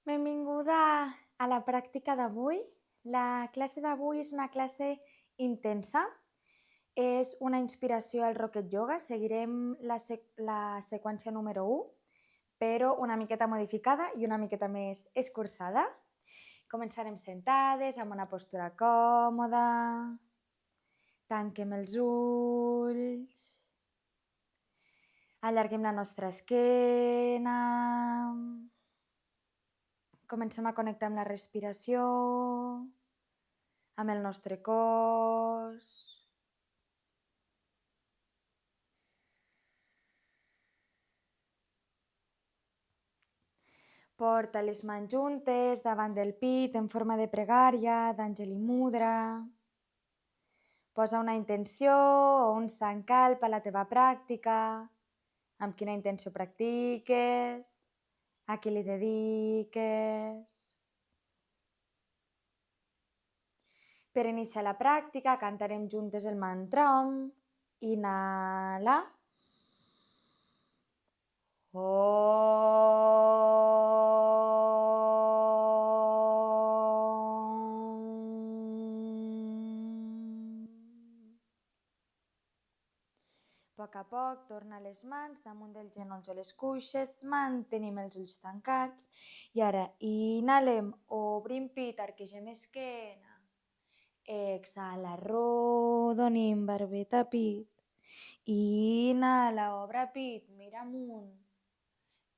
Benvinguda a la pràctica d'avui. La classe d'avui és una classe intensa. És una inspiració al Rocket Yoga. Seguirem la seqüència número 1, però una miqueta modificada i una miqueta més escurçada. Començarem sentades, amb una postura còmoda. Tanquem els ulls. Allarguem la nostra esquena. Comencem a connectar amb la respiració, amb el nostre cos. Porta les mans juntes davant del pit en forma de pregària, d'Anjali Mudra. Posa una intenció o un sankalp a la teva pràctica. Amb quina intenció practiques? A qui li dediques? Per iniciar la pràctica cantarem juntes el mantra Om. Inhala. A poc a poc torna les mans damunt dels genolls o les cuixes, mantenim els ulls tancats i ara inhalem, obrim pit, arquegem esquena, exhala, rodonim, barbeta, pit, inhala, obre pit, mira amunt,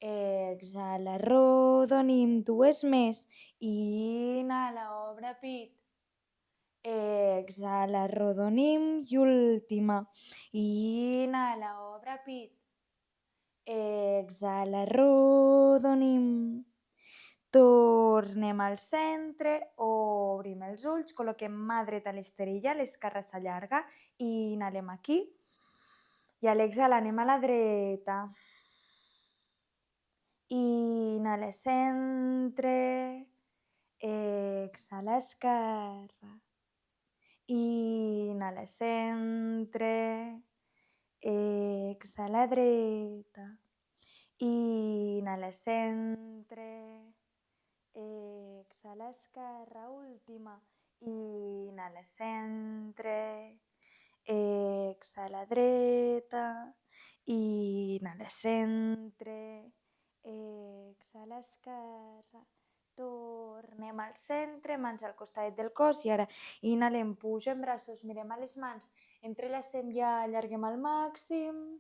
exhala, rodonim, dues més, inhala, obre pit, exhala, rodonim i última, inhala, obre pit, exhala, rodonim, tornem al centre, obrim els ulls, col·loquem mà dreta a l'esterilla, l'esquerra s'allarga, inhalem aquí i a l'exhala anem a la dreta. Inhala, centre, exhala, esquerra. Inhala, centre, exhala, dreta. Inhala, centre, exhala, esquerra, última. Inhala, centre, exhala, dreta. Inhala, centre, exhala, esquerra. Tornem al centre, mans al costat del cos i ara inhalem, pugem braços, mirem a les mans, entrellacem i allarguem al màxim.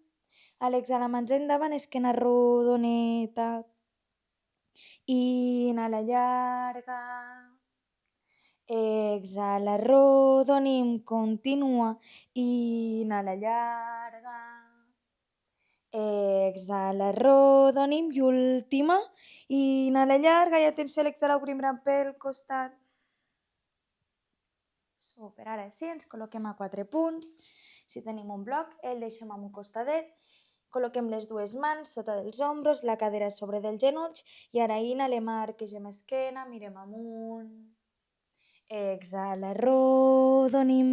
A l'exhala, mans endavant, esquena rodoneta. Inhala, llarga. Exhala, rodonim, continua. Inhala, llarga. Exhala, rodonim i última. Inhala, llarga i atenció a l'exhala, obrim gran pel costat. Super, ara sí, ens col·loquem a 4 punts. Si tenim un bloc, el deixem en un costadet. Col·loquem les dues mans sota dels ombros, la cadera sobre dels genolls i ara inhalem, arquegem esquena, mirem amunt. Exhala, rodonim.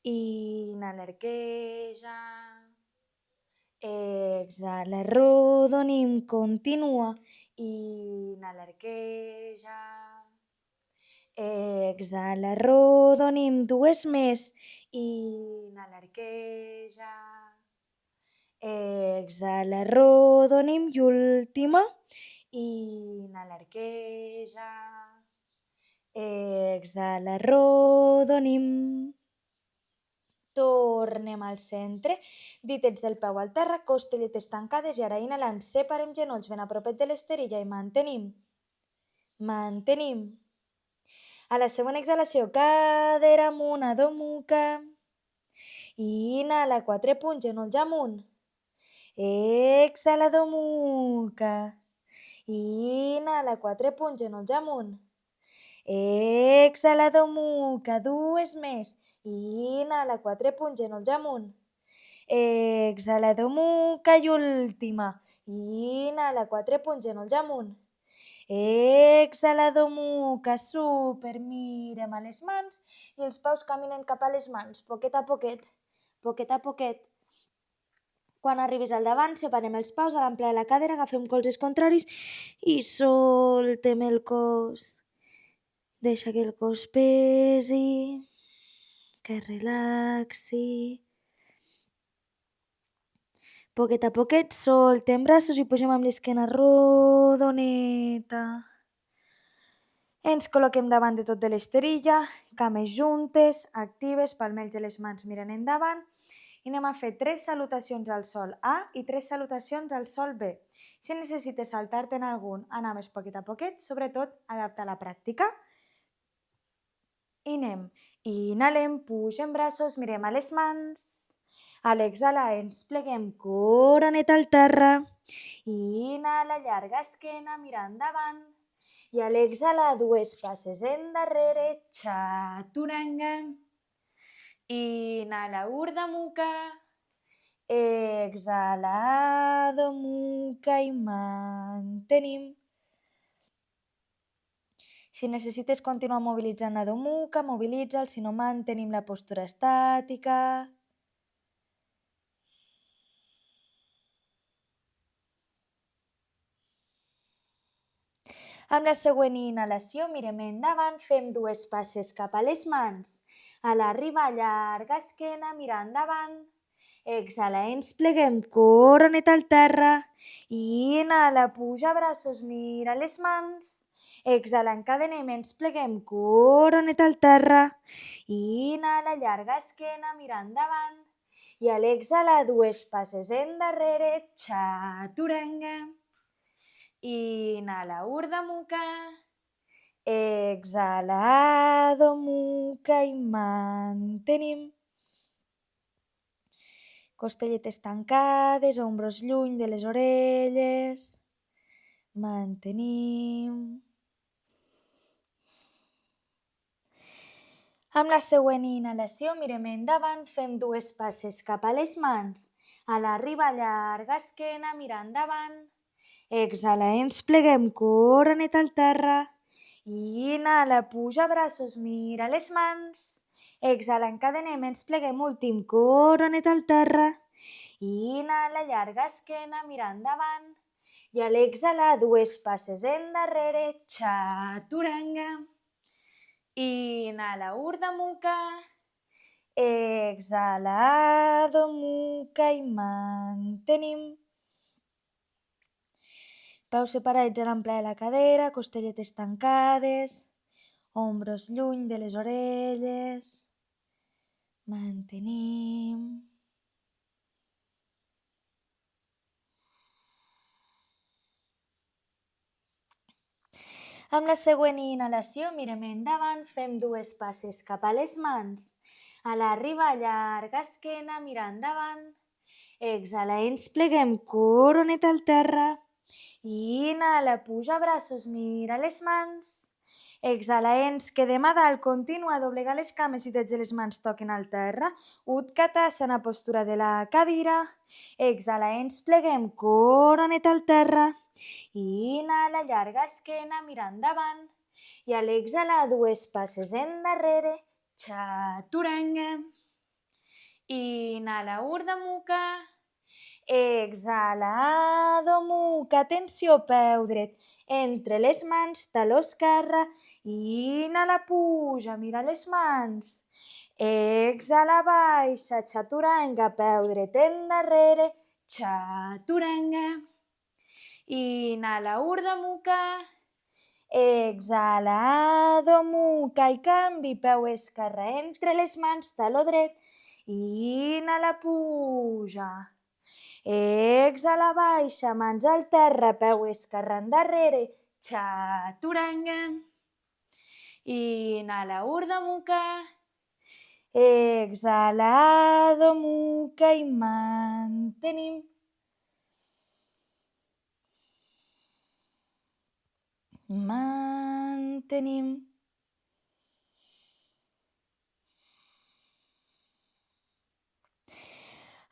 Inhala, arqueja. Exhala, rodonim, continua. Inhala, arqueja. Exhala, rodonim, dues més. Inhala, arqueja. Exhala, rodonim i última. Inhala, arqueja. Exhala, rodonim. Tornem al centre, ditets del peu al terra, costelletes tancades i ara inhalant, separem genolls ben a propet de l'esterilla i mantenim. Mantenim. A la següent exhalació, cadera amunt, Adho Mukha. Inhala, 4 punts, genolls amunt. Exhala, Adho Mukha. Inhala, 4 punts, genolls amunt. Exhala, Adho Mukha, dues més. Inhala, 4 punts, genolls amunt. Exhala, Adho Mukha i última. Inhala, 4 punts, genolls amunt. Exhala, Adho Mukha, super, mirem a les mans i els peus caminen cap a les mans, poquet a poquet, poquet a poquet. Quan arribis al davant, separem els peus a l'ample de la cadera, agafem colzes contraris i soltem el cos. Deixa que el cos pesi, que relaxi. Poquet a poquet soltem braços i pugem amb l'esquena rodoneta. Ens col·loquem davant de tot de l'esterilla, cames juntes, actives, palmells de les mans mirant endavant i anem a fer 3 salutacions al sol A i 3 salutacions al sol B. Si necessites saltar-te en algun, anaves poquet a poquet, sobretot adapta la pràctica. I anem. Inhalem, pugem braços, mirem a les mans. A l'exhalar ens pleguem coronet al terra. Inhala, llarga esquena, mira endavant. I a l'exhalar 2 passes endarrere, chaturanga. Inhala, Urdhva Mukha. Exhala, Adho Mukha i mantenim. Si necessites continuar mobilitzant Adho Mukha, mobilitza'l, si no mantenim la postura estàtica. Amb la següent inhalació mirem endavant, fem 2 passes cap a les mans. A l'arribar, llarga esquena, mira endavant. Exhala, ens pleguem coronet al terra. Inhala, puja braços, mira les mans. Exhala, encadenem, ens pleguem coronet al terra. Inhala, llarga esquena, mira endavant. I a l'exhalar, 2 passes endarrere, chaturanga. Inhala, Urdhva Mukha. Exhala, Adho Mukha i mantenim. Costelletes tancades, ombros lluny de les orelles. Mantenim. Amb la següent inhalació mirem endavant, fem 2 passes cap a les mans. A l'arribar, llarga esquena, mira endavant. Exhala, ens pleguem coronet al terra. Inhala, puja braços, mira les mans. Exhala, encadenem, ens pleguem, últim coronet al terra. Inhala, llarga esquena, mira endavant. I a l'exhalar, 2 passes endarrere, chaturanga. Inhala, Urdhva Mukha. Exhala, Adho Mukha i mantenim. Peus separats a l'ample de la cadera, costelletes tancades, ombros lluny de les orelles. Mantenim. Amb la següent inhalació mirem endavant, fem 2 passes cap a les mans. A l'arribar, llarga esquena, mira endavant. Exhala, ens pleguem coronet al terra. Inhala, puja braços, mira les mans. Exhala, ens quedem a dalt, continua a doblegar les cames i dits de les mans toquen al terra. Utkatasana, postura de la cadira. Exhala, ens pleguem coronet al terra. Inhala, llarga esquena, mira endavant. I a l'exhalar, 2 passes endarrere, chaturanga. Inhala, Urdhva Mukha. Exhala, Adho Mukha. Atenció, peu dret entre les mans, taló esquerre. Inhala, puja, mira les mans. Exhala, baixa, chaturanga, peu dret endarrere, chaturanga. Inhala, Urdhva Mukha. Exhala, Adho Mukha i canvi, peu esquerre entre les mans, taló dret. Inhala, puja. Exhala, baixa, mans al terra, peu esquerre endarrere, chaturanga. Inhala, Urdhva Mukha. Exhala, Adho Mukha i mantenim. Mantenim.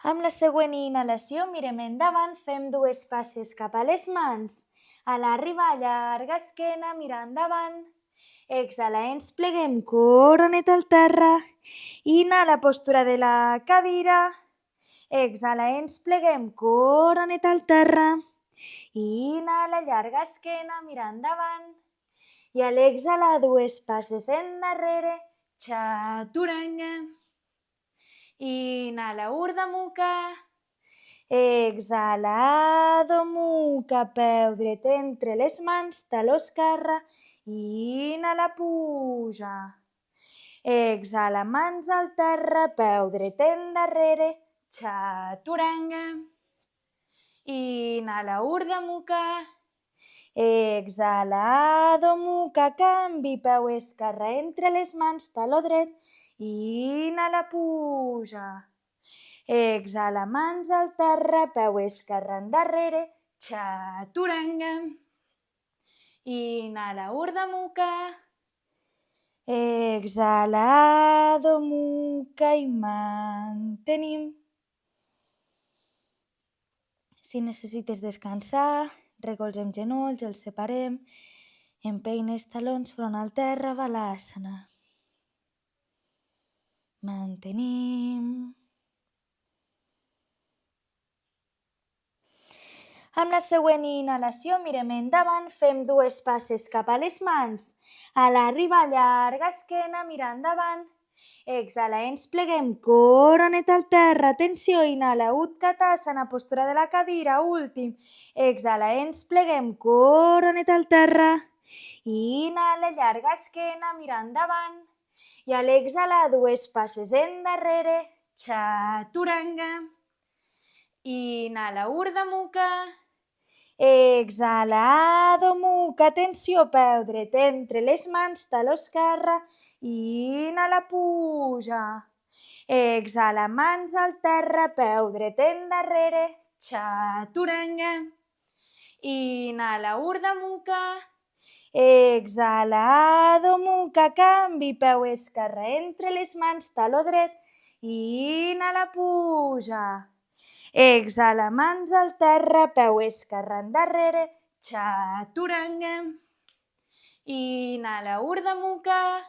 Amb la següent inhalació mirem endavant, fem 2 passes cap a les mans. A l'arribar, llarga esquena, mira endavant. Exhala, ens pleguem coronet al terra. Inhala, postura de la cadira. Exhala, ens pleguem, coronet al terra. Inhala, llarga esquena, mira endavant. I a l'exhala, dues passes endarrere, chaturanga. Inhala, Urdhva Mukha. Exhala, Adho Mukha, peu dret entre les mans, taló esquerre. Inhala, puja. Exhala, mans al terra, peu dret endarrere, chaturanga. Inhala, Urdhva Mukha. Exhala, Adho Mukha, canvi, peu esquerre entre les mans, taló dret. Inhala, puja. Exhala, mans al terra, peu esquerre endarrere, chaturanga. Inhala, Urdhva Mukha. Exhala, Adho Mukha i mantenim. Si necessites descansar, recolzem genolls, els separem, empeines talons front al terra, Balasana. Mantenim. Amb la següent inhalació mirem endavant, fem dues passes cap a les mans. A l'arribar, llarga esquena, mira endavant. Exhala, ens pleguem, coronet al terra. Atenció, inhala, Utkatasana, postura de la cadira, últim. Exhala, ens pleguem, coronet al terra. Inhala, llarga esquena, mira endavant. I a l'exhala, dues passes endarrere, chaturanga. Inhala, Urdhva Mukha. Exhala, Adho Mukha, atenció, peu dret entre les mans, taló esquerre. Inhala, puja. Exhala, mans al terra, peu dret endarrere, chaturanga. Inhala, Urdhva Mukha. Exhala, Adho Mukha, canvi, peu esquerre entre les mans, taló dret. Inhala, puja. Exhala, mans al terra, peu esquerre endarrere, chaturanga. Inhala, Urdhva Mukha.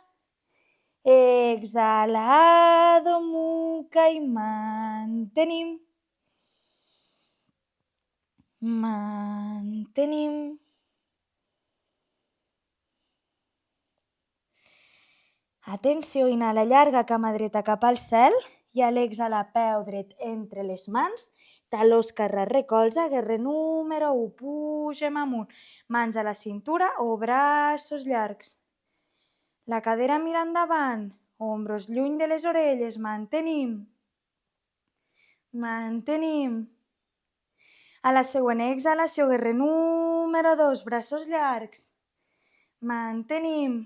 Exhala, Adho Mukha i mantenim. Mantenim. Atenció, inhala, llarga, cama dreta cap al cel. I a l'exhala, peu dret entre les mans, taló esquerre recolza, guerrer número 1, pugem amunt, mans a la cintura o braços llargs. La cadera mira endavant, ombros lluny de les orelles, mantenim. Mantenim. A la següent exhalació, guerrer número 2, braços llargs. Mantenim.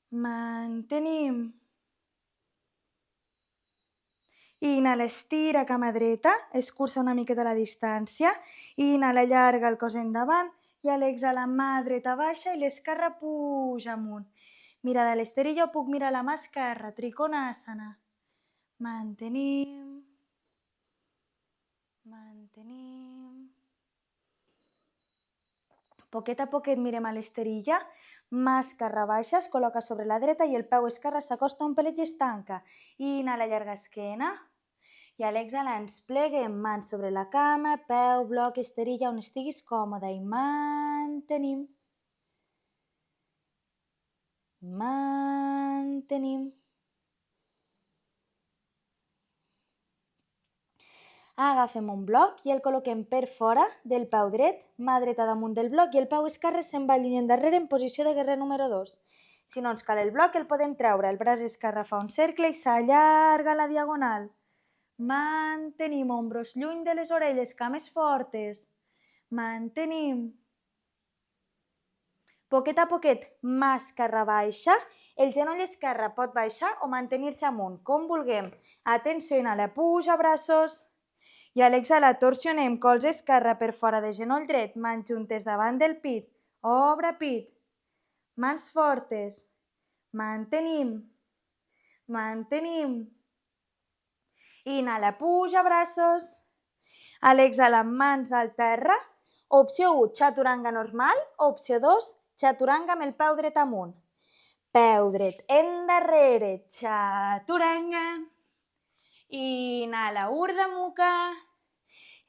Mantenim. Inhala, estira cama dreta, escurça una miqueta la distància. Inhala, allarga el cos endavant i a l'exhala, mà dreta baixa i l'esquerra puja amunt. Mirada a l'esterilla o puc mirar la mà esquerra, Trikonasana. Mantenim. Mantenim. Poquet a poquet mirem a l'esterilla, mà esquerra baixa, es col·loca sobre la dreta i el peu esquerre s'acosta un pelet i es tanca. Inhala, llarga esquena. I a l'exhala ens pleguem, mans sobre la cama, peu, bloc, esterilla, on estiguis còmode i mantenim. Mantenim. Agafem un bloc i el col·loquem per fora del peu dret, mà dreta damunt del bloc i el peu esquerre se'n va lluny endarrere en posició de guerrer número 2. Si no ens cal el bloc, el podem treure. El braç esquerre fa un cercle i s'allarga a la diagonal. Mantenim, ombros lluny de les orelles, cames fortes. Mantenim. Poquet a poquet, mà esquerra baixa. El genoll esquerre pot baixar o mantenir-se amunt, com vulguem. Atenció, inhala, puja, braços. I a l'exhala, torsionem colze esquerre per fora de genoll dret, mans juntes davant del pit. Obre pit. Mans fortes. Mantenim. Mantenim. Inhala, puja, braços. A l'exhala, mans al terra. Opció 1, chaturanga normal. Opció 2, chaturanga amb el peu dret amunt. Peu dret endarrere, chaturanga. Inhala, urdamuca.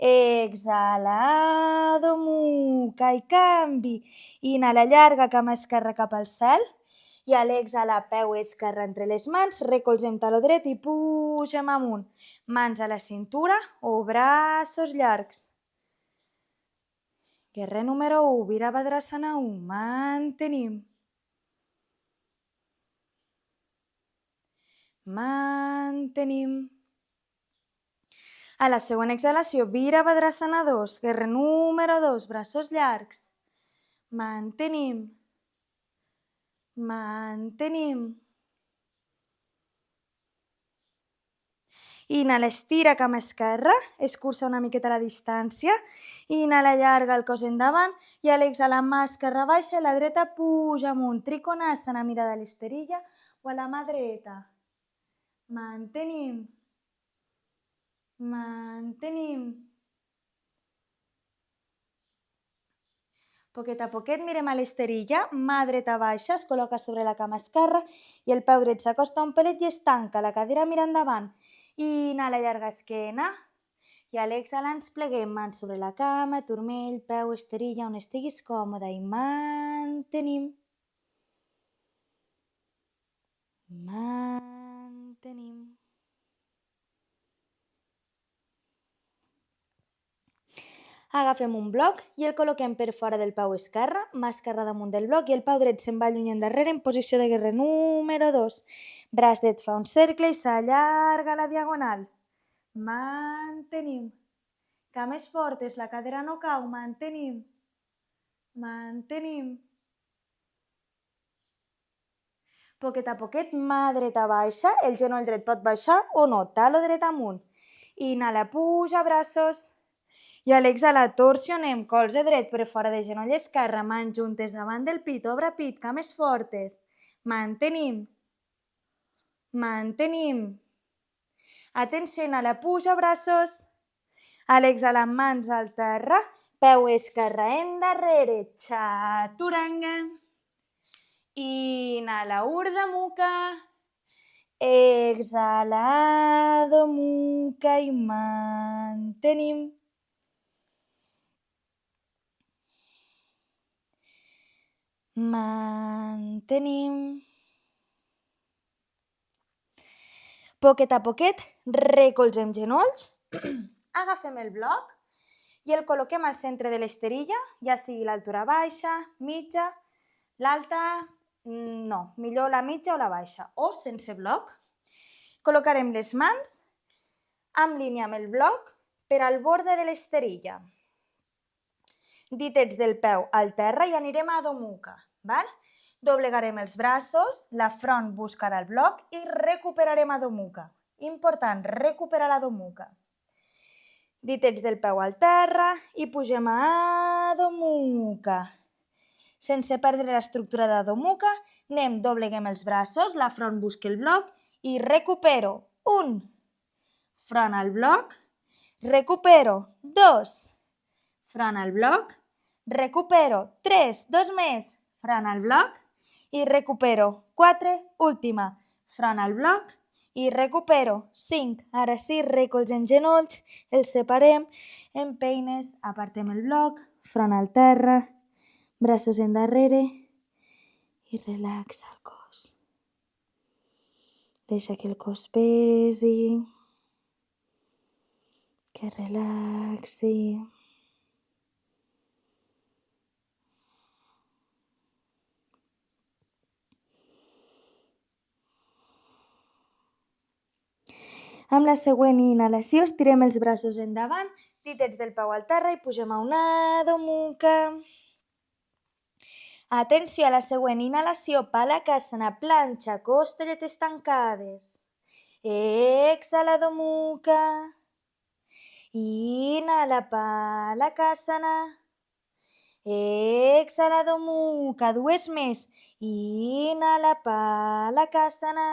Exhala, muca i canvi. Inhala, llarga, cama esquerra cap al cel. I a l'exhalar, peu esquerre entre les mans, recolzem taló dret i pugem amunt. Mans a la cintura o braços llargs. Guerrer número 1, Virabhadrasana 1, mantenim. Mantenim. A la següent exhalació, Virabhadrasana 2, guerrer número 2, braços llargs. Mantenim. Mantenim. Inhala, estira cama esquerra, escurça una miqueta la distància. Inhala, llarga el cos endavant i a l'exhalar, mà esquerra baixa i la dreta puja amunt. Trikonasana, mirada a l'esterilla o a la mà dreta. Mantenim. Mantenim. Poquet a poquet mirem a l'esterilla, mà dreta baixa, es col·loca sobre la cama esquerra i el peu dret s'acosta un pelet i es tanca, la cadira mira endavant. Inhala, llarga esquena i a l'exhalar ens pleguem, mans sobre la cama, turmell, peu, esterilla, on estiguis còmode i mantenim. Mantenim. Agafem un bloc i el col·loquem per fora del peu esquerre, mà esquerra damunt del bloc i el peu dret se'n va lluny endarrere en posició de guerrer número 2. Braç dret fa un cercle i s'allarga a la diagonal. Mantenim. Cames fortes, la cadera no cau, mantenim. Mantenim. Poquet a poquet, mà dreta baixa, el genoll dret pot baixar o no, talo dret amunt. Inhala, puja, braços. I a l'exhalar, torsionem, colze dret per fora de genoll esquerre, mans juntes davant del pit, obre pit, cames fortes. Mantenim. Mantenim. Atenció, inhala, puja, braços. A l'exhalar, mans al terra, peu esquerre endarrere, chaturanga. Inhala, Urdhva Mukha. Exhala, Adho Mukha i mantenim. Mantenim. Poquet a poquet, recolzem genolls, agafem el bloc i el col·loquem al centre de l'esterilla, ja sigui l'altura baixa, mitja, l'alta, no, millor la mitja o la baixa, o sense bloc. Col·locarem les mans en línia amb el bloc per al borde de l'esterilla. Ditets del peu al terra i anirem a Adho Mukha, val? Doblegarem els braços, la front buscarà el bloc i recuperarem Adho Mukha. Important, recuperar l'Adho Mukha. Ditets del peu al terra i pugem a Adho Mukha. Sense perdre l'estructura d'Adho Mukha, dobleguem els braços, la front busca el bloc i recupero. 1. Front al bloc. Recupero. 2. Front al bloc. Recupero. 3. 2 més. Front al bloc. I recupero. 4. Última. Front al bloc. I recupero. 5. Ara sí, recolzem genolls, els separem, empeines, apartem el bloc, front al terra, braços endarrere i relaxa el cos. Deixa que el cos pesi, que relaxi. Amb la següent inhalació estirem els braços endavant, ditets del peu al terra i pugem a un Adho Mukha. Atenció a la següent inhalació, Palakasana, planxa, costelletes tancades. Exhala, Adho Mukha. Inhala, Palakasana. Exhala, Adho Mukha. 2 més. Inhala, Palakasana.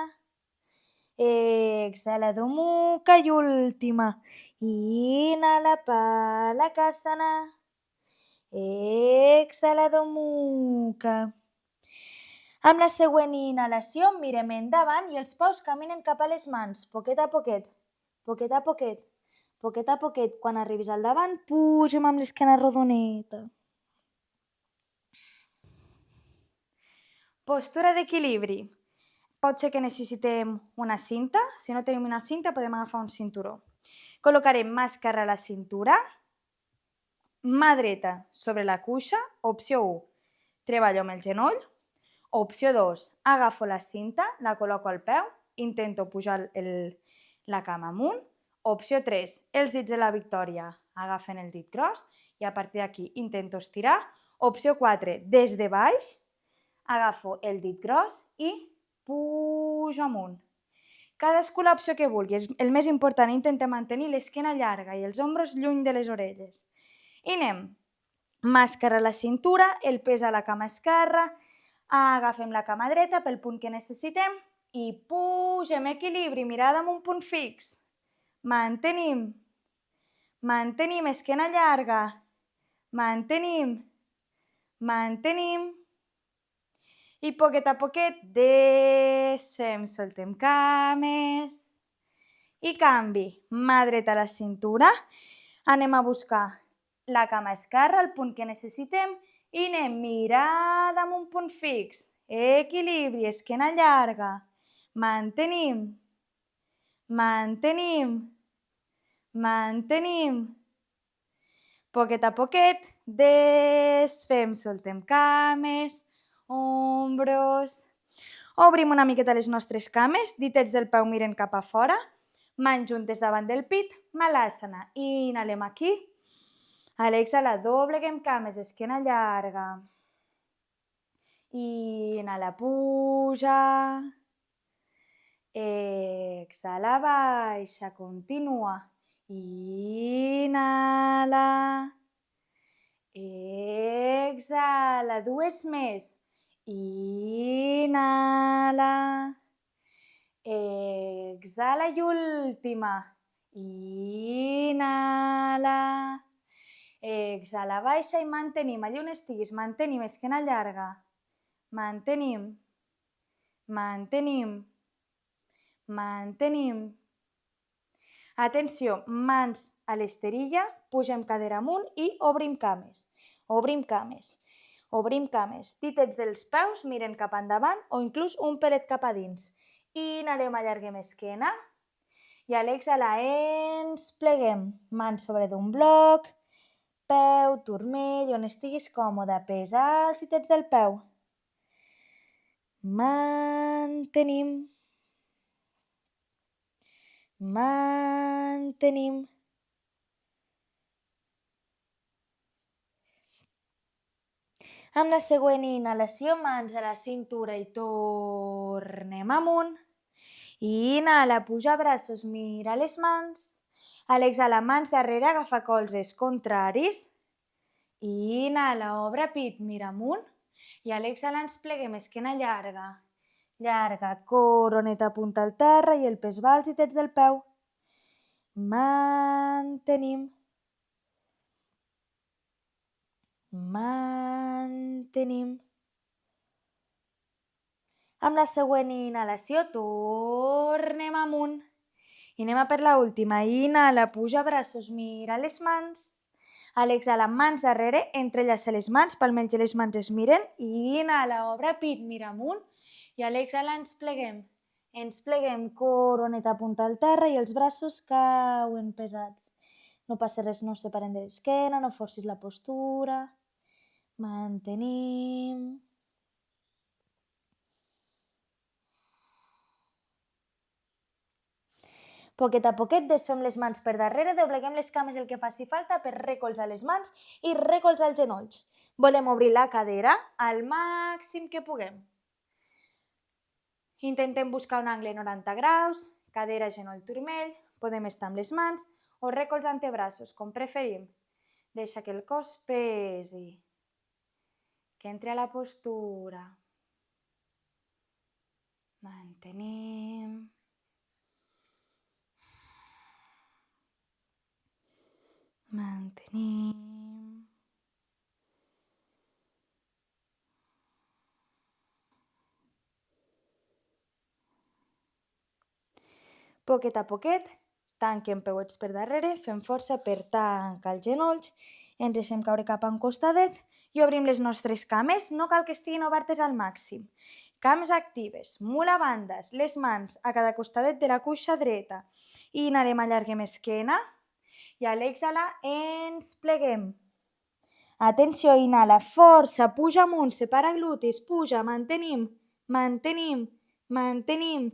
Exhala, Adho Mukha i última. Inhala, Palakasana. Exhala, Adho Mukha. Amb la següent inhalació mirem endavant i els peus caminen cap a les mans, poquet a poquet. poquet a poquet, poquet a poquet. Quan arribis al davant, pugem amb l'esquena rodoneta. Postura d'equilibri. Pot ser que necessitem una cinta. Si no tenim una cinta, podem agafar un cinturó. Col·locarem mà esquerra a la cintura, mà dreta sobre la cuixa. Opció 1, treballo amb el genoll. Opció 2, agafo la cinta, la col·loco al peu, intento pujar la cama amunt. Opció 3, els dits de la Victòria agafen el dit gros i a partir d'aquí intento estirar. Opció 4, des de baix, agafo el dit gros i pujo amunt. Cadascú l'opció que vulgui. El més important, intentem mantenir l'esquena llarga i els ombros lluny de les orelles. I anem. Mà esquerra a la cintura, el pes a la cama esquerra, agafem la cama dreta pel punt que necessitem i pugem, equilibri, mirada amb un punt fix. Mantenim. Mantenim, esquena llarga. Mantenim. Mantenim. I poquet a poquet desfem, soltem cames i canvi. Mà dreta a la cintura, anem a buscar la cama esquerra, el punt que necessitem i anem mirada amb un punt fix. Equilibri, esquena llarga. Mantenim. Mantenim. Mantenim. Poquet a poquet desfem, soltem cames, ombros. Obrim una miqueta les nostres cames, ditets del peu miren cap a fora, mans juntes davant del pit, Malasana. Inhalem aquí. A l'exhala, dobleguem cames, esquena llarga. Inhala, puja. Exhala, baixa, continua. Inhala. Exhala, dues més. Inhala. Exhala i última. Inhala. Exhala, baixa i mantenim. Allà on estiguis, mantenim, esquena llarga. Mantenim. Mantenim. Mantenim. Atenció, mans a l'esterilla, pugem cadera amunt i obrim cames. Obrim cames. Obrim cames. Ditets dels peus miren cap endavant o inclús un pelet cap a dins. Inhalem, allarguem esquena. I a l'exhalar ens pleguem. Mans sobre d'un bloc, peu, turmell, on estiguis còmode. Pesa els ditets del peu. Mantenim. Mantenim. Amb la següent inhalació, mans a la cintura i tornem amunt. Inhala, puja braços, mira les mans. A l'exhala, mans darrere, agafa colzes contraris. Inhala, obre pit, mira amunt. I a l'exhala ens pleguem, esquena llarga. Llarga, coroneta apunta al terra i el pes va als ditets del peu. Mantenim. Mantenim. Amb la següent inhalació, tornem amunt. I anem a per l'última. Inhala, puja braços, mira les mans. A l'exhala, mans darrere, entrellaça les mans, palmells de les mans es miren. Inhala, obre pit, mira amunt. I a l'exhala ens pleguem. Ens pleguem, coroneta apunta al terra i els braços cauen pesats. No passa res, no separen de l'esquena, no forcis la postura. Mantenim. Poquet a poquet desfem les mans per darrere, dobleguem les cames el que faci falta per recolzar les mans i recolzar els genolls. Volem obrir la cadera al màxim que puguem. Intentem buscar un angle 90 graus, cadera, genoll, turmell, podem estar amb les mans o recolzar antebraços, com preferim. Deixa que el cos pesi, que entri a la postura. Mantenim. Mantenim. Poquet a poquet, tanquem peuets per darrere, fem força per tancar els genolls, ens deixem caure cap a un costadet i obrim les nostres cames, no cal que estiguin obertes al màxim. Cames actives, molt a bandes, les mans a cada costadet de la cuixa dreta. Inhalem, allarguem esquena i a l'exhalar ens pleguem. Atenció, inhala, força, puja amunt, separa glutis, puja, mantenim, mantenim, mantenim.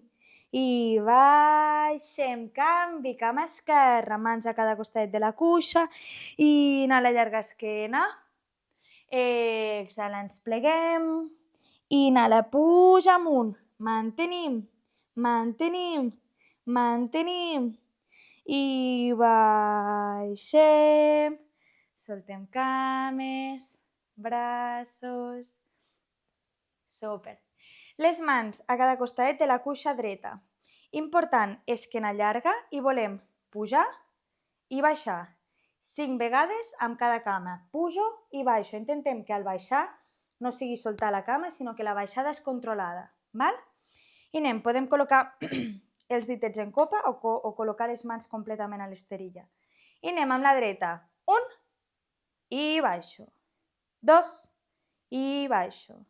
I baixem, canvi, cama esquerra, mans a cada costat de la cuixa, inhala, llarga esquena, exhala, ens pleguem, inhala, puja amunt, mantenim, mantenim, mantenim, i baixem, soltem cames, braços, super. Les mans a cada costadet de la cuixa dreta. Important, esquena llarga i volem pujar i baixar. 5 vegades amb cada cama. Pujo i baixo. Intentem que al baixar no sigui soltar la cama, sinó que la baixada és controlada. Val? I anem, podem col·locar els ditets en copa o col·locar les mans completament a l'esterilla. I anem amb la dreta. 1 i baixo. 2 i baixo.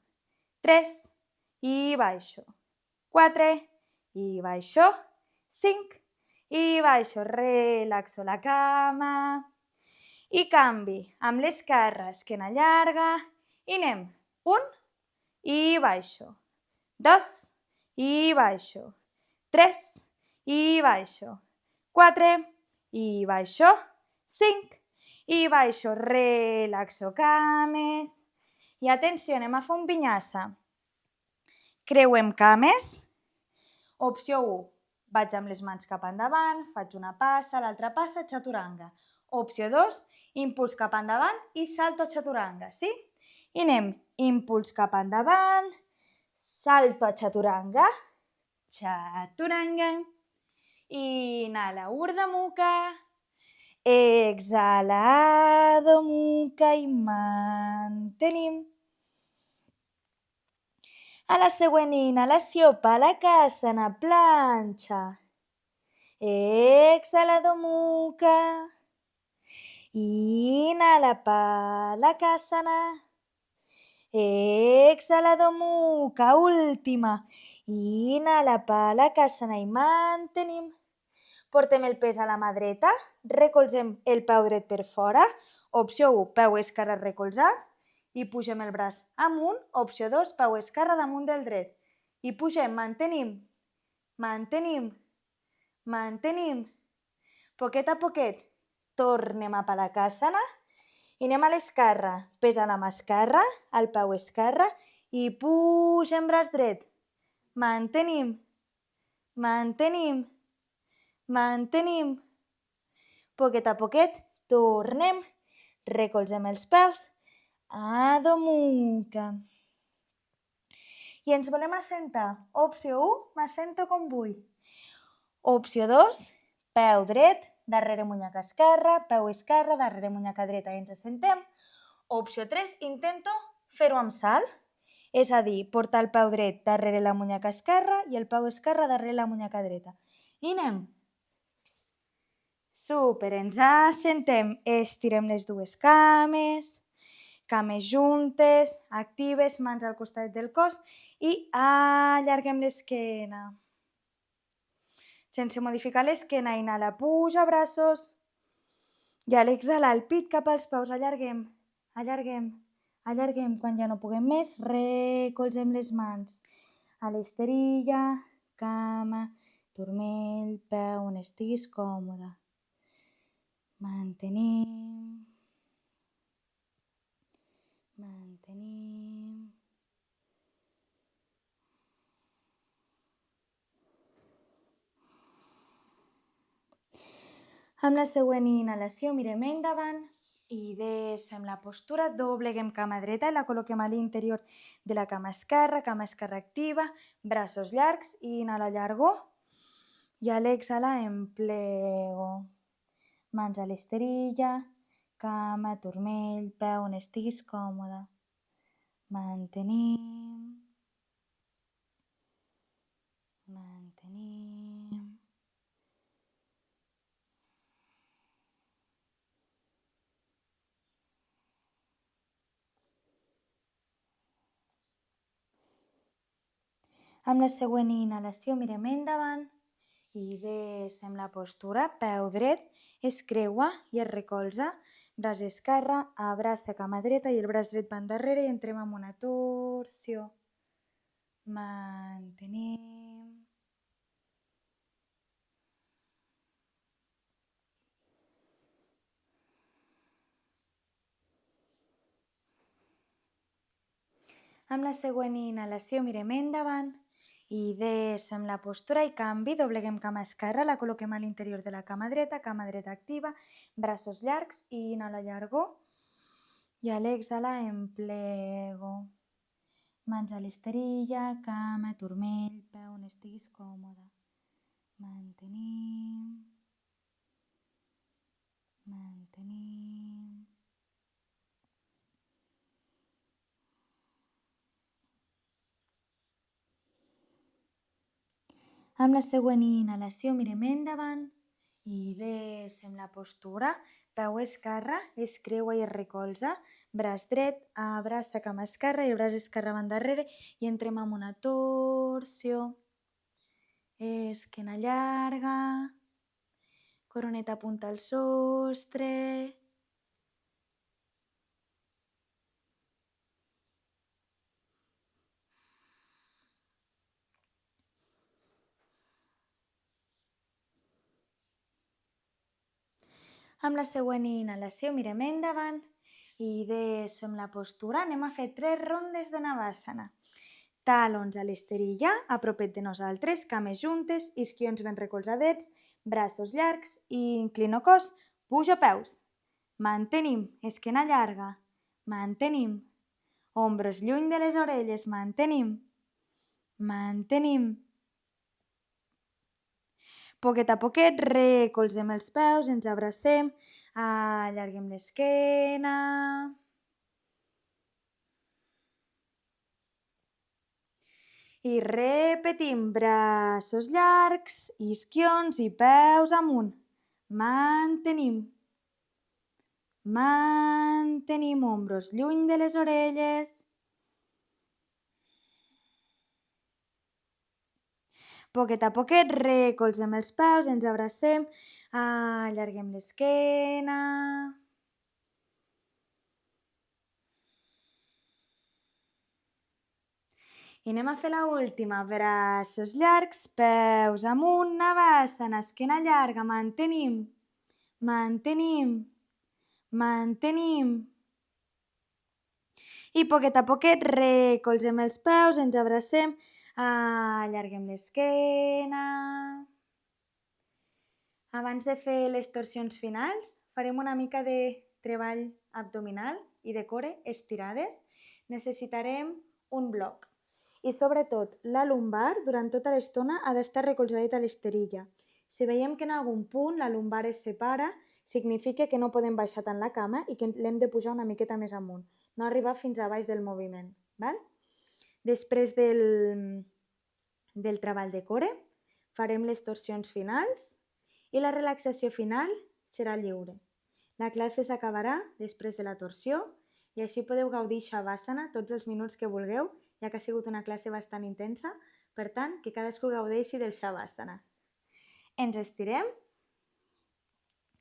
3 i baixo, 4 i baixo, 5 i baixo, relaxo la cama i canvi amb l'esquerra, esquena llarga i anem, 1 i baixo, 2 i baixo, 3 i baixo, 4 i baixo, 5 i baixo, relaxo cames i atenció, anem a fer un vinyassa. Creuem cames. Opció 1, vaig amb les mans cap endavant, faig una passa, l'altra passa, chaturanga. Opció 2, impuls cap endavant i salto a chaturanga, sí? I anem, impuls cap endavant, salto a chaturanga, chaturanga, inhala, Urdhva Mukha, exhala, Adho Mukha i mantenim. A la següent inhalació, Palakasana, planxa. Exhala, Adho Mukha. Inhala, Palakasana. Exhala, Adho Mukha. Última. Inhala, Palakasana i mantenim. Portem el pes a la mà dreta, recolzem el peu dret per fora. Opció 1, peu esquerre recolzat. I pugem el braç amunt, opció 2, peu esquerre damunt del dret. I pugem, mantenim, mantenim, mantenim. Poquet a poquet, tornem a Palakasana i anem a l'esquerra. Pes a la mà esquerra, al peu esquerre i pugem braç dret. Mantenim, mantenim, mantenim. Poquet a poquet, tornem, recolzem els peus, Adho Mukha. I ens volem assentar. Opció 1, m'assento com vull. Opció 2, peu dret, darrere munyaca esquerra, peu esquerre, darrere munyaca dreta i ens assentem. Opció 3, intento fer-ho amb salt, és a dir, portar el peu dret darrere la munyaca esquerra i el peu esquerre darrere la munyaca dreta. I anem. Super, ens assentem, estirem les dues cames, cames juntes, actives, mans al costat del cos i allarguem l'esquena. Sense modificar l'esquena, inhala, puja, braços. I a l'exhalar, el pit cap als peus, allarguem, allarguem, allarguem. Quan ja no puguem més, recolzem les mans a l'esterilla, cama, turmell, peu, on estiguis còmode. Mantenim, mantenim. Amb la següent inhalació mirem endavant i deixem la postura, dobleguem cama dreta i la col·loquem a l'interior de la cama esquerra activa, braços llargs, inhala, llargor i a l'exhalar em plego. Mans a l'esterilla, cama, turmell, peu, on estiguis còmode. Mantenim, mantenim. Amb la següent inhalació mirem endavant i deixem la postura, peu dret, es creua i es recolza, braç esquerre, abraça cama dreta i el braç dret va endarrere i entrem en una torsió. Mantenim. Amb la següent inhalació mirem endavant i deixem la postura i canvi, dobleguem cama esquerra, la col·loquem a l'interior de la cama dreta activa, braços llargs i inhala llargor i a l'exhalar em plego. Mans a l'esterilla, cama, turmell, peu on estiguis còmode. Mantenim. Mantenim. Amb la següent inhalació mirem endavant i deixem la postura, peu esquerre, es creua i es recolza, braç dret, abraça cama esquerra i el braç esquerre va endarrere i entrem en una torsió. Esquena llarga, coroneta apunta al sostre. Amb la següent inhalació mirem endavant i deixem la postura. Anem a fer 3 rondes de Navasana. Talons a l'esterilla, a propet de nosaltres, cames juntes, isquions ben recolzadets, braços llargs i inclino cos, pujo peus. Mantenim, esquena llarga, mantenim, ombros lluny de les orelles, mantenim, mantenim. Poquet a poquet recolzem els peus, ens abracem, allarguem l'esquena. I repetim, braços llargs, isquions i peus amunt. Mantenim. Mantenim ombros lluny de les orelles. Poquet a poquet recolzem els peus, ens abracem, allarguem l'esquena. I anem a fer l'última, braços llargs, peus amunt, Navasana, esquena llarga, mantenim, mantenim, mantenim. I poquet a poquet recolzem els peus, ens abracem, allarguem l'esquena. Abans de fer les torsions finals, farem una mica de treball abdominal i de core estirades. Necessitarem un bloc. I sobretot, la lumbar durant tota l'estona ha d'estar recolzadeta a l'esterilla. Si veiem que en algun punt la lumbar es separa, significa que no podem baixar tant la cama i que l'hem de pujar una miqueta més amunt, no arribar fins a baix del moviment. Val? Després del treball de core, farem les torsions finals i la relaxació final serà lliure. La classe s'acabarà després de la torsió i així podeu gaudir Shavasana tots els minuts que vulgueu, ja que ha sigut una classe bastant intensa, per tant, que cadascú gaudeixi del Shavasana. Ens estirem,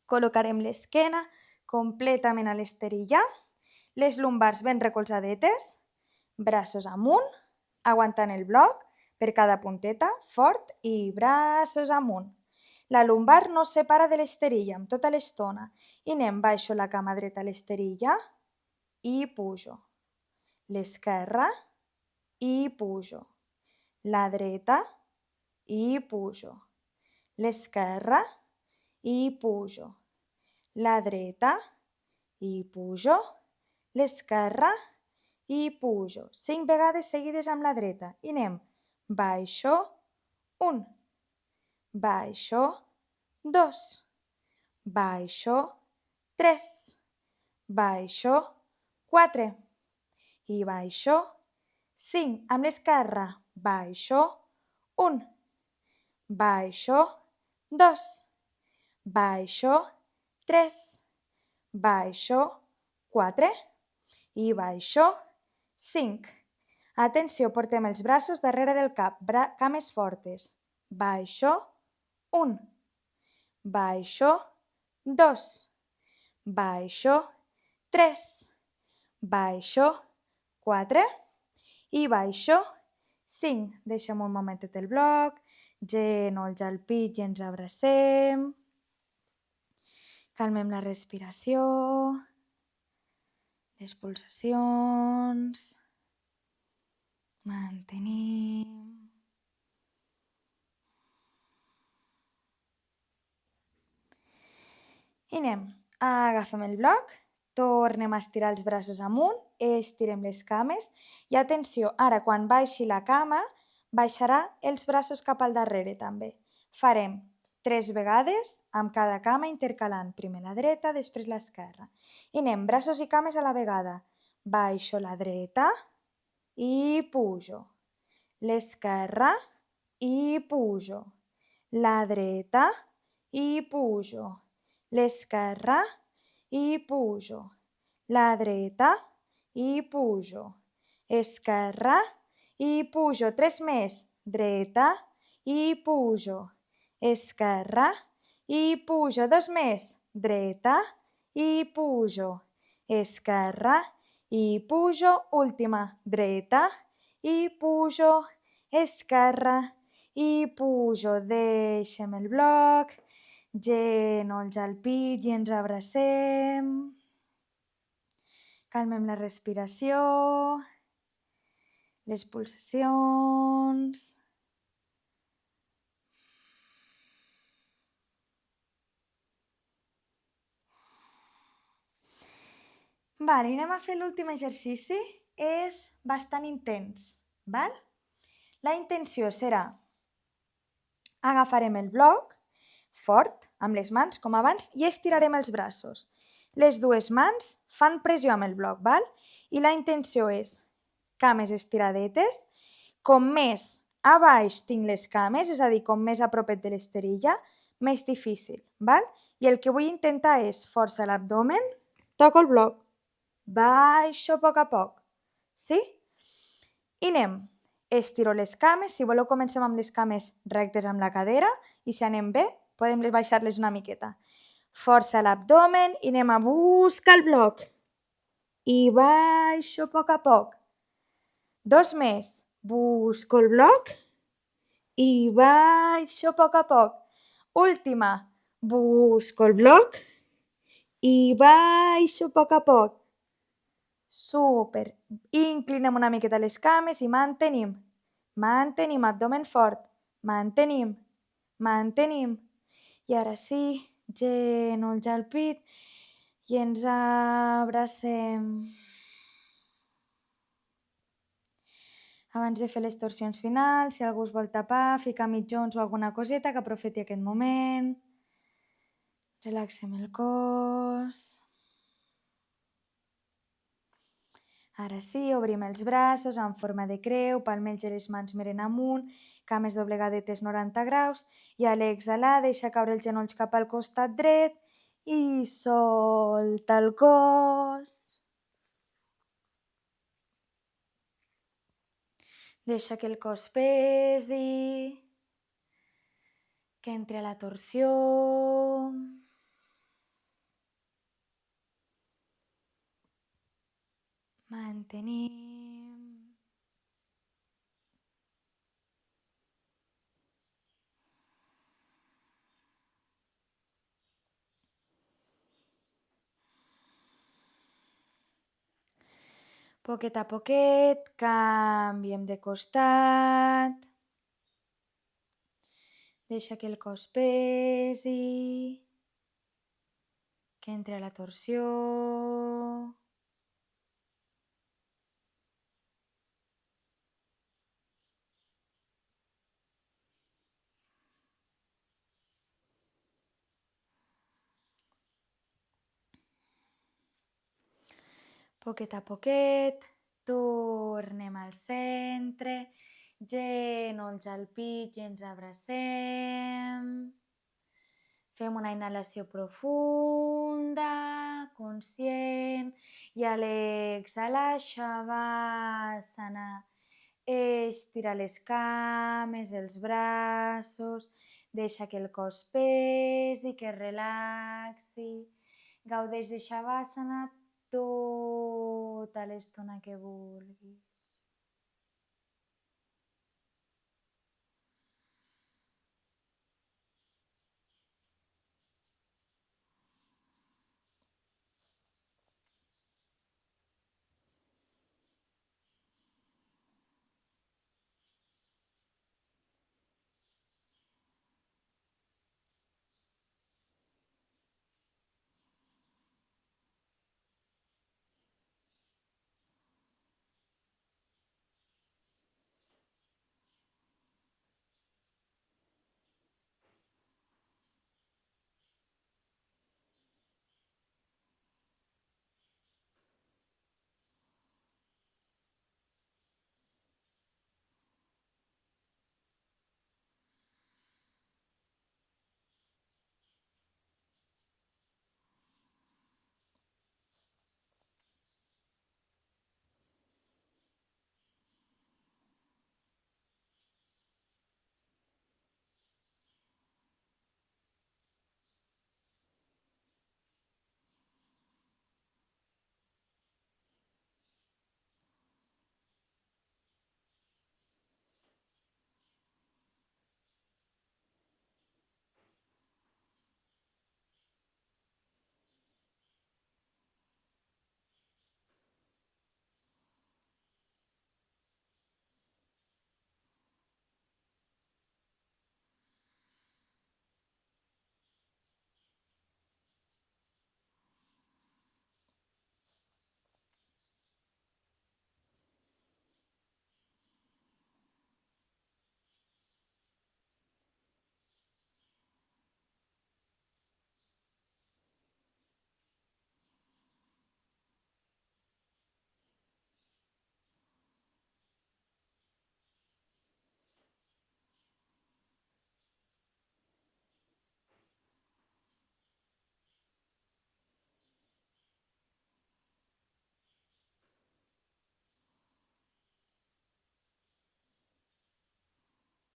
col·locarem l'esquena completament a l'esterilla, les lumbars ben recolzadetes, braços amunt, aguantant el bloc per cada punteta, fort i braços amunt. La lumbar no es separa de l'esterilla amb tota l'estona i anem, baixo la cama dreta a l'esterilla i pujo. L'esquerra i pujo. La dreta i pujo. L'esquerra i pujo. La dreta i pujo. L'esquerra i pujo. 5 vegades seguides amb la dreta. I anem, baixo, 1, baixo, 2, baixo, 3, baixo, 4 i baixo, 5. Amb l'esquerra, baixo, 1, baixo, 2, baixo, 3, baixo, 4 i baixo, 5. Atenció, portem els braços darrere del cap, cames fortes. Baixo, 1. Baixo, 2. Baixo, 3. Baixo, 4. I baixo, 5. Deixem un momentet el bloc, genolls al pit i ens abracem. Calmem la respiració, les pulsacions, mantenim. I anem. Agafem el bloc, tornem a estirar els braços amunt, estirem les cames i atenció, ara quan baixi la cama, baixarà els braços cap al darrere també. Farem 3 vegades amb cada cama intercalant, primer la dreta, després l'esquerra. I anem, braços i cames a la vegada. Baixo la dreta i pujo. L'esquerra i pujo. La dreta i pujo. L'esquerra i pujo. La dreta i pujo. Esquerra i pujo. 3 més. Dreta i pujo. Esquerra i pujo. 2 més. Dreta i pujo. Esquerra i pujo. Última. Dreta i pujo. Esquerra i pujo. Deixem el bloc. Genolls al pit i ens abracem. Calmem la respiració, les pulsacions. Vale, anem a fer l'últim exercici. És bastant intens, val? La intenció serà agafarem el bloc fort amb les mans, com abans, i estirarem els braços. Les dues mans fan pressió amb el bloc, val? I la intenció és cames estiradetes. Com més a baix tinc les cames, és a dir, com més a propet de l'esterilla, més difícil, val? I el que vull intentar és força l'abdomen, toco el bloc, baixo a poc, sí? I anem. Estiro les cames, si voleu comencem amb les cames rectes amb la cadera i si anem bé podem baixar-les una miqueta. Força l'abdomen i anem a buscar el bloc. I baixo a poc. 2 més. Busco el bloc i baixo a poc. Última. Busco el bloc i baixo a poc. Super. Inclinem una miqueta les cames i mantenim. Mantenim, abdomen fort. Mantenim. Mantenim. I ara sí, genolls al pit i ens abracem. Abans de fer les torsions finals, si algú es vol tapar, ficar mitjons o alguna coseta, que aprofiti aquest moment. Relaxem el cos. Ara sí, obrim els braços en forma de creu, palmells de les mans miren amunt, cames doblegadetes 90 graus i a l'exhalar deixa caure els genolls cap al costat dret i solta el cos. Deixa que el cos pesi, que entri a la torsió. Mantenim. Poquet a poquet, canviem de costat. Deixa que el cos pesi, que entri a la torsió. Poquet a poquet, tornem al centre, genolls al pit i ens abracem. Fem una inhalació profunda, conscient, i a l'exhalar, Shavasana. Estira les cames, els braços, deixa que el cos pesi, que es relaxi. Gaudeix de Shavasana tota l'estona que vulguis.